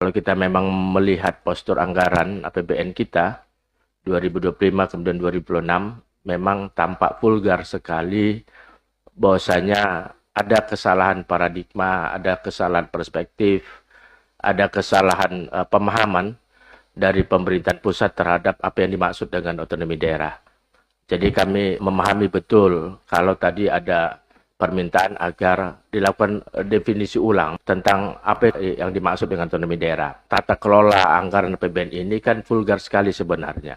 Kalau kita memang melihat postur anggaran APBN kita 2025 kemudian 2026 memang tampak vulgar sekali bahwasanya ada kesalahan paradigma, ada kesalahan perspektif, ada kesalahan pemahaman dari pemerintahan pusat terhadap apa yang dimaksud dengan otonomi daerah. Jadi kami memahami betul kalau tadi ada permintaan agar dilakukan definisi ulang tentang apa yang dimaksud dengan otonomi daerah. Tata kelola anggaran APBN ini kan vulgar sekali sebenarnya.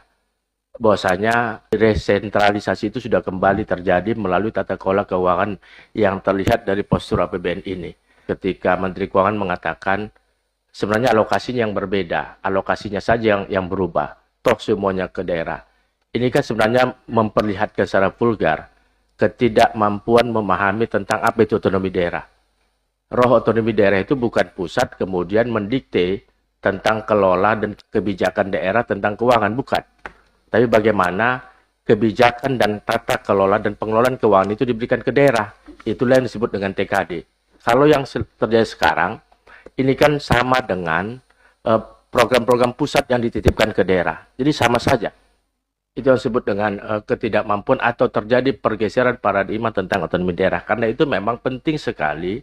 Bahwasanya resentralisasi itu sudah kembali terjadi melalui tata kelola keuangan yang terlihat dari postur APBN ini. Ketika Menteri Keuangan mengatakan sebenarnya alokasinya yang berbeda, alokasinya saja yang berubah, toh semuanya ke daerah. Ini kan sebenarnya memperlihatkan secara vulgar ketidakmampuan memahami tentang apa itu otonomi daerah. Roh otonomi daerah itu bukan pusat kemudian mendikte tentang kelola dan kebijakan daerah tentang keuangan, bukan. Tapi bagaimana kebijakan dan tata kelola dan pengelolaan keuangan itu diberikan ke daerah. Itulah yang disebut dengan TKD. Kalau yang terjadi sekarang, ini kan sama dengan program-program pusat yang dititipkan ke daerah. Jadi sama saja. Itu yang disebut dengan ketidakmampuan atau terjadi pergeseran paradigma tentang otonomi daerah. Karena itu memang penting sekali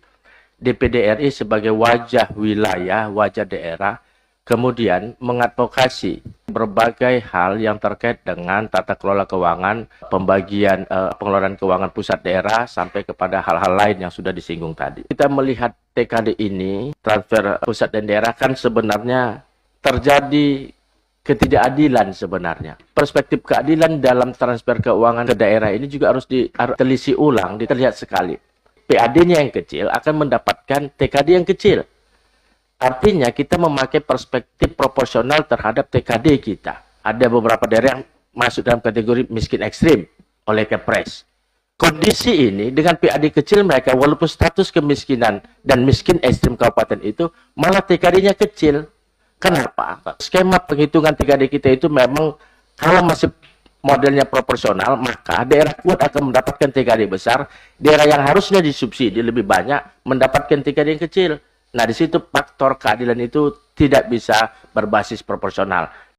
DPD RI sebagai wajah wilayah, wajah daerah, kemudian mengadvokasi berbagai hal yang terkait dengan tata kelola keuangan, pembagian pengelolaan keuangan pusat daerah, sampai kepada hal-hal lain yang sudah disinggung tadi. Kita melihat TKD ini, transfer pusat dan daerah, kan sebenarnya terjadi ketidakadilan sebenarnya. Perspektif keadilan dalam transfer keuangan ke daerah ini juga harus diteliti ulang, dilihat sekali. PAD-nya yang kecil akan mendapatkan TKD yang kecil. Artinya kita memakai perspektif proporsional terhadap TKD kita. Ada beberapa daerah yang masuk dalam kategori miskin ekstrim oleh Kepres. Kondisi ini dengan PAD kecil mereka, walaupun status kemiskinan dan miskin ekstrim kabupaten itu, malah TKD-nya kecil. Kenapa? Skema penghitungan TKD kita itu memang kalau masih modelnya proporsional, maka daerah kuat akan mendapatkan TKD besar, daerah yang harusnya disubsidi lebih banyak mendapatkan TKD yang kecil. Nah, di situ faktor keadilan itu tidak bisa berbasis proporsional.